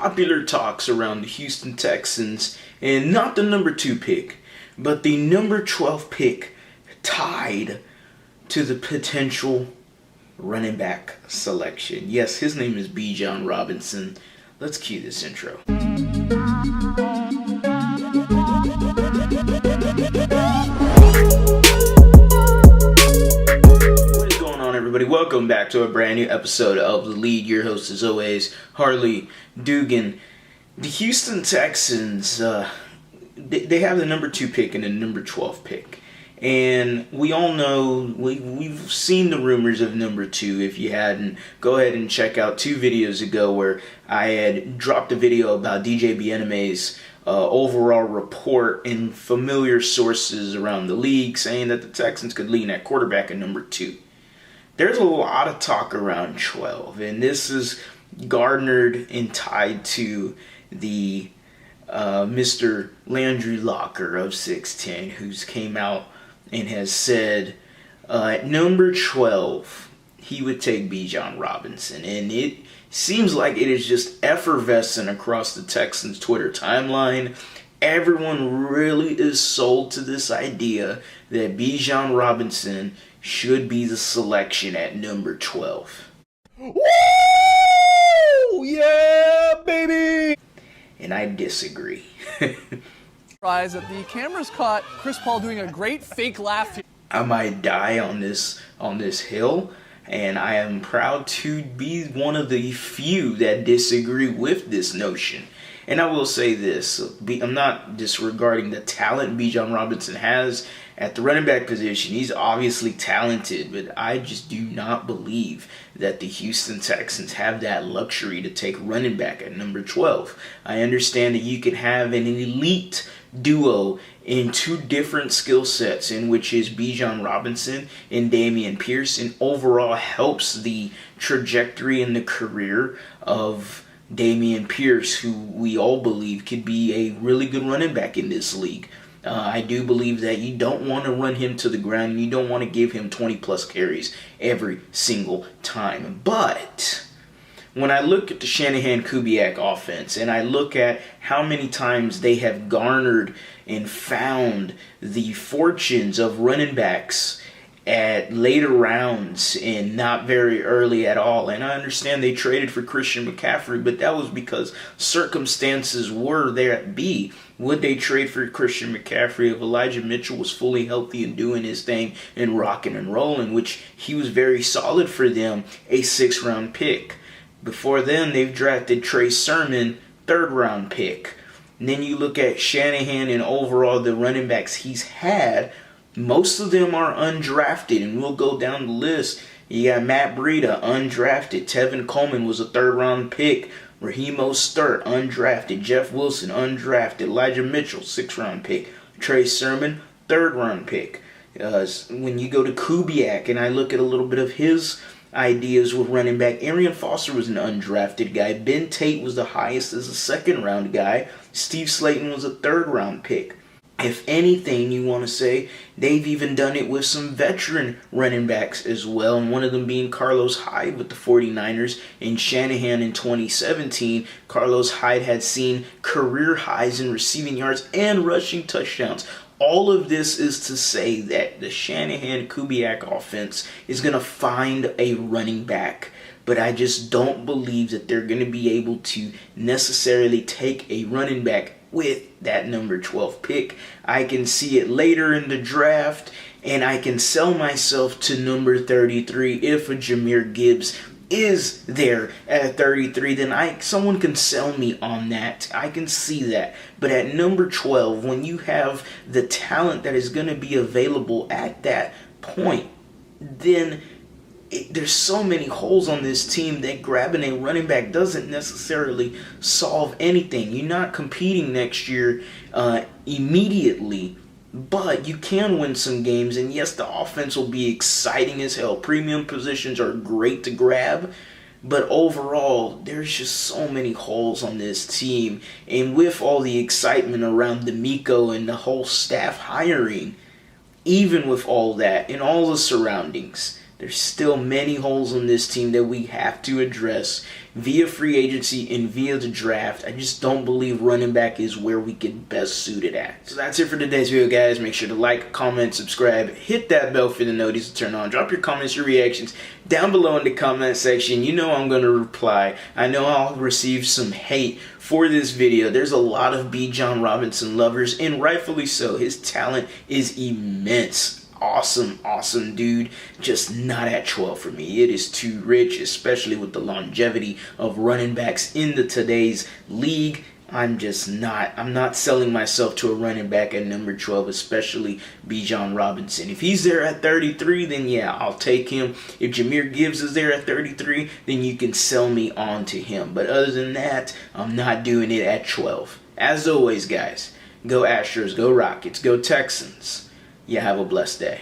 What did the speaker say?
popular talks around the Houston Texans, and not the number 2 pick, but the number 12 pick tied to the potential running back selection. Yes, his name is Bijan Robinson. Let's cue this intro. What is going on, everybody? Welcome back to a brand new episode of The Lead. Your host, as always, Harley Dugan. The Houston Texans, they have the number 2 pick and the number 12 pick. And we all know, we've seen the rumors of number 2. If you hadn't, go ahead and check out 2 videos ago where I had dropped a video about DJ Bieneme's overall report in familiar sources around the league saying that the Texans could lean at quarterback at number 2. There's a lot of talk around 12, and this is garnered and tied to the Mr. Landry Locker of 6'10", who's came out and has said at number 12 he would take Bijan Robinson. And it seems like it is just effervescent across the Texans Twitter timeline. Everyone really is sold to this idea that Bijan Robinson should be the selection at number 12. Woo! Yeah, baby! And I disagree. That the cameras caught Chris Paul doing a great fake laugh. I might die on this hill, and I am proud to be one of the few that disagree with this notion. And I will say this, I'm not disregarding the talent Bijan Robinson has at the running back position. He's obviously talented, but I just do not believe that the Houston Texans have that luxury to take running back at number 12. I understand that you can have an elite duo in 2 different skill sets, in which is Bijan Robinson and Dameon Pierce, and overall helps the trajectory in the career of Dameon Pierce, who we all believe could be a really good running back in this league. I do believe that you don't want to run him to the ground, and you don't want to give him 20 plus carries every single time. But when I look at the Shanahan-Kubiak offense, and I look at how many times they have garnered and found the fortunes of running backs at later rounds and not very early at all. And I understand they traded for Christian McCaffrey, but that was because circumstances were there at B. Would they trade for Christian McCaffrey if Elijah Mitchell was fully healthy and doing his thing and rocking and rolling, which he was very solid for them, a 6th-round pick. Before then, they've drafted Trey Sermon, 3rd-round pick. And then you look at Shanahan and overall the running backs he's had, most of them are undrafted, and we'll go down the list. You got Matt Breida, undrafted. Tevin Coleman was a 3rd-round pick. Raheem Mostert, undrafted. Jeff Wilson, undrafted. Elijah Mitchell, 6th-round pick. Trey Sermon, 3rd-round pick. When you go to Kubiak, and I look at a little bit of his ideas with running back, Arian Foster was an undrafted guy. Ben Tate was the highest as a 2nd-round guy. Steve Slayton was a 3rd-round pick. If anything, you want to say, they've even done it with some veteran running backs as well, and one of them being Carlos Hyde with the 49ers. In Shanahan in 2017, Carlos Hyde had seen career highs in receiving yards and rushing touchdowns. All of this is to say that the Shanahan-Kubiak offense is going to find a running back, but I just don't believe that they're going to be able to necessarily take a running back with that number 12 pick. I can see it later in the draft, and I can sell myself to number 33 if a Jahmyr Gibbs is there at 33, then someone can sell me on that. I can see that. But at number 12, when you have the talent that is going to be available at that point, then there's so many holes on this team that grabbing a running back doesn't necessarily solve anything. You're not competing next year immediately, but you can win some games. And yes, the offense will be exciting as hell. Premium positions are great to grab, but overall, there's just so many holes on this team. And with all the excitement around D'Amico and the whole staff hiring, even with all that and all the surroundings, there's still many holes on this team that we have to address. via free agency and via the draft. I just don't believe running back is where we get best suited at. So that's it for today's video, guys. Make sure to like, comment, subscribe, hit that bell for the notice to turn on. Drop your comments, your reactions down below in the comment section. You know I'm going to reply. I know I'll receive some hate for this video. There's a lot of Bijan Robinson lovers, and rightfully so. His talent is immense. Awesome dude, just not at 12 for me. It is too rich, especially with the longevity of running backs in today's league. I'm not selling myself to a running back at number 12, especially Bijan Robinson. If he's there at 33, then yeah, I'll take him. If Jahmyr Gibbs is there at 33, then you can sell me on to him. But other than that, I'm not doing it at 12. As always, guys, go Astros, go Rockets, go Texans. You have a blessed day.